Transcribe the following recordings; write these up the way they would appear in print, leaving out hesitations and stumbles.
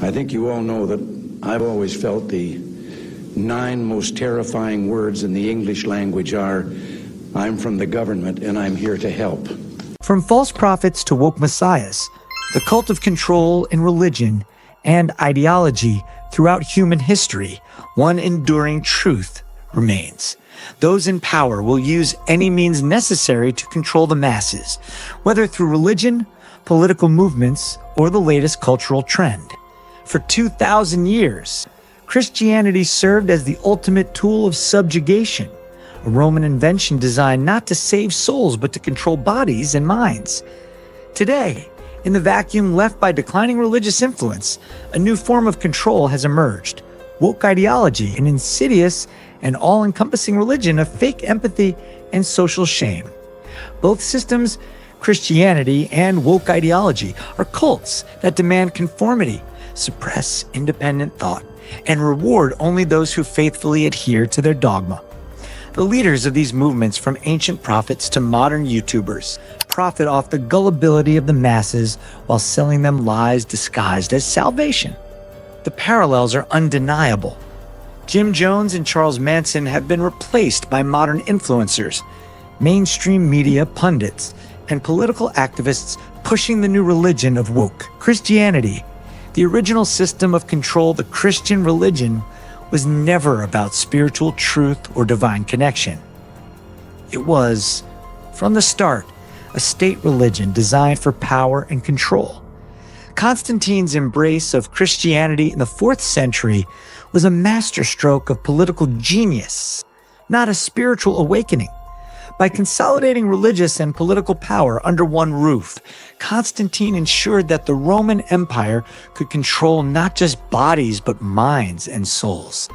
I think you all know that I've always felt the 9 most terrifying words in the English language are, I'm from the government and I'm here to help. From false prophets to woke messiahs, the cult of control in religion and ideology throughout human history, one enduring truth remains. Those in power will use any means necessary to control the masses, whether through religion, political movements, or the latest cultural trend. For 2,000 years, Christianity served as the ultimate tool of subjugation, a Roman invention designed not to save souls but to control bodies and minds. Today, in the vacuum left by declining religious influence, a new form of control has emerged. Woke ideology, an insidious and all-encompassing religion of fake empathy and social shame. Both systems, Christianity and woke ideology, are cults that demand conformity, suppress independent thought, and reward only those who faithfully adhere to their dogma. The leaders of these movements, from ancient prophets to modern YouTubers, profit off the gullibility of the masses while selling them lies disguised as salvation. The parallels are undeniable. Jim Jones and Charles Manson have been replaced by modern influencers, mainstream media pundits, and political activists pushing the new religion of woke Christianity. The original system of control, the Christian religion, was never about spiritual truth or divine connection. It was, from the start, a state religion designed for power and control. Constantine's embrace of Christianity in the 4th century was a masterstroke of political genius, not a spiritual awakening. By consolidating religious and political power under one roof, Constantine ensured that the Roman Empire could control not just bodies but minds and souls.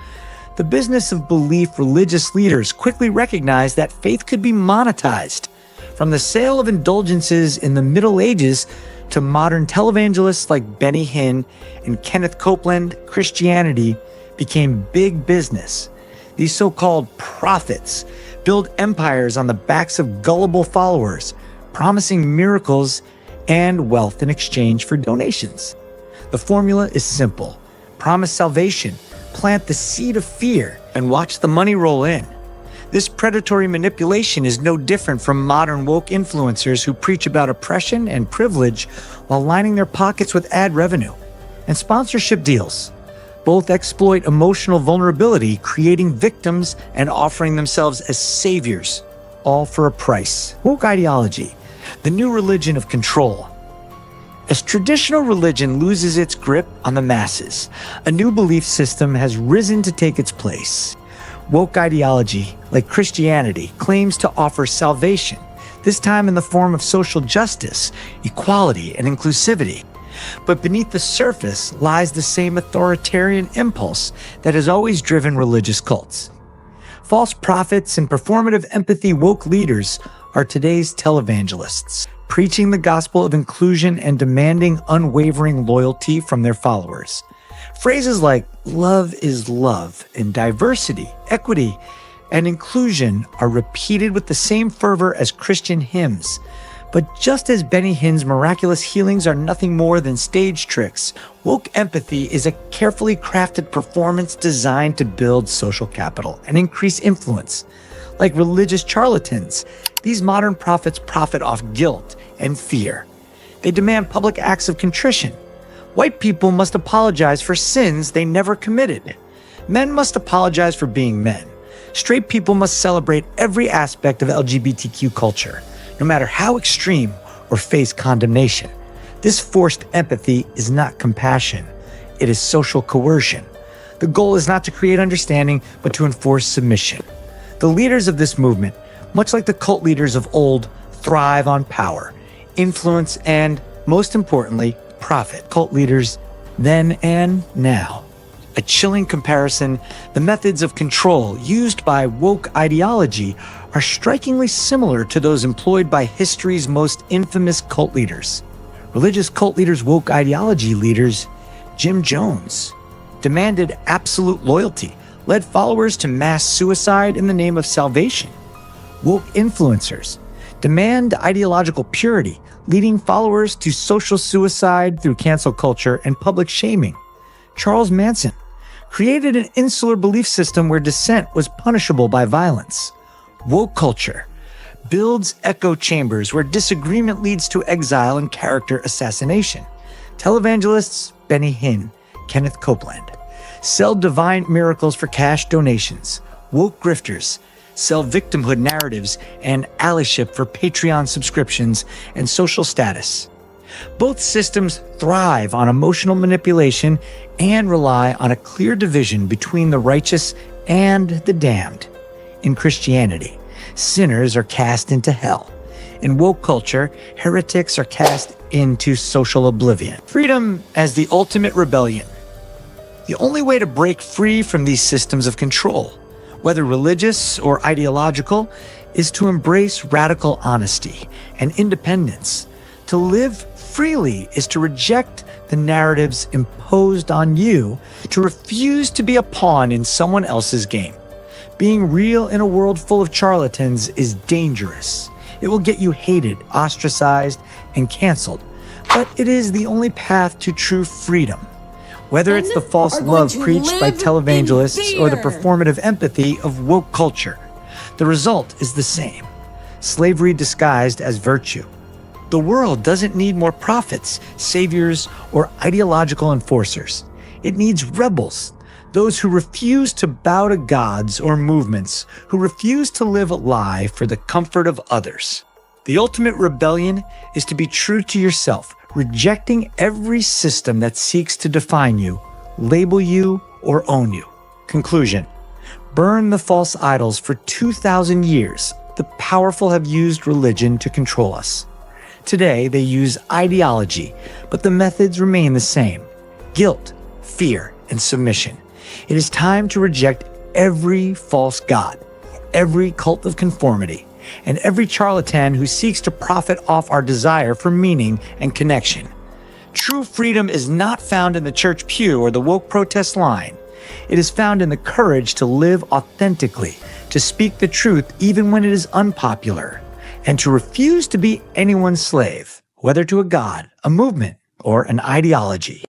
The business of belief religious leaders quickly recognized that faith could be monetized. From the sale of indulgences in the Middle Ages to modern televangelists like Benny Hinn and Kenneth Copeland, Christianity became big business. These so-called prophets build empires on the backs of gullible followers, promising miracles and wealth in exchange for donations. The formula is simple. Promise salvation, plant the seed of fear, and watch the money roll in. This predatory manipulation is no different from modern woke influencers who preach about oppression and privilege while lining their pockets with ad revenue and sponsorship deals. Both exploit emotional vulnerability, creating victims and offering themselves as saviors, all for a price. Woke ideology, the new religion of control. As traditional religion loses its grip on the masses, a new belief system has risen to take its place. Woke ideology, like Christianity, claims to offer salvation, this time in the form of social justice, equality, and inclusivity. But beneath the surface lies the same authoritarian impulse that has always driven religious cults. False prophets and performative empathy woke leaders are today's televangelists, preaching the gospel of inclusion and demanding unwavering loyalty from their followers. Phrases like love is love and diversity, equity, and inclusion are repeated with the same fervor as Christian hymns. But just as Benny Hinn's miraculous healings are nothing more than stage tricks, woke empathy is a carefully crafted performance designed to build social capital and increase influence. Like religious charlatans, these modern prophets profit off guilt and fear. They demand public acts of contrition. White people must apologize for sins they never committed. Men must apologize for being men. Straight people must celebrate every aspect of LGBTQ culture, no matter how extreme, or face condemnation. This forced empathy is not compassion. It is social coercion. The goal is not to create understanding, but to enforce submission. The leaders of this movement, much like the cult leaders of old, thrive on power, influence, and, most importantly, profit. Cult leaders then and now. A chilling comparison, the methods of control used by woke ideology are strikingly similar to those employed by history's most infamous cult leaders. Religious cult leaders, woke ideology leaders, Jim Jones, demanded absolute loyalty, led followers to mass suicide in the name of salvation. Woke influencers demand ideological purity, leading followers to social suicide through cancel culture and public shaming. Charles Manson created an insular belief system where dissent was punishable by violence. Woke culture builds echo chambers where disagreement leads to exile and character assassination. Televangelists Benny Hinn, Kenneth Copeland sell divine miracles for cash donations. Woke grifters sell victimhood narratives and allyship for Patreon subscriptions and social status. Both systems thrive on emotional manipulation and rely on a clear division between the righteous and the damned. In Christianity, sinners are cast into hell. In woke culture, heretics are cast into social oblivion. Freedom as the ultimate rebellion. The only way to break free from these systems of control, whether religious or ideological, is to embrace radical honesty and independence. To live freely is to reject the narratives imposed on you, to refuse to be a pawn in someone else's game. Being real in a world full of charlatans is dangerous. It will get you hated, ostracized, and canceled. But it is the only path to true freedom. Whether it's the false love preached by televangelists or the performative empathy of woke culture, the result is the same: slavery disguised as virtue. The world doesn't need more prophets, saviors, or ideological enforcers. It needs rebels, those who refuse to bow to gods or movements, who refuse to live a lie for the comfort of others. The ultimate rebellion is to be true to yourself, rejecting every system that seeks to define you, label you, or own you. Conclusion: burn the false idols. For 2,000 years, the powerful have used religion to control us. Today, they use ideology, but the methods remain the same: guilt, fear, and submission. It is time to reject every false god, every cult of conformity, and every charlatan who seeks to profit off our desire for meaning and connection. True freedom is not found in the church pew or the woke protest line. It is found in the courage to live authentically, to speak the truth even when it is unpopular, and to refuse to be anyone's slave, whether to a god, a movement, or an ideology.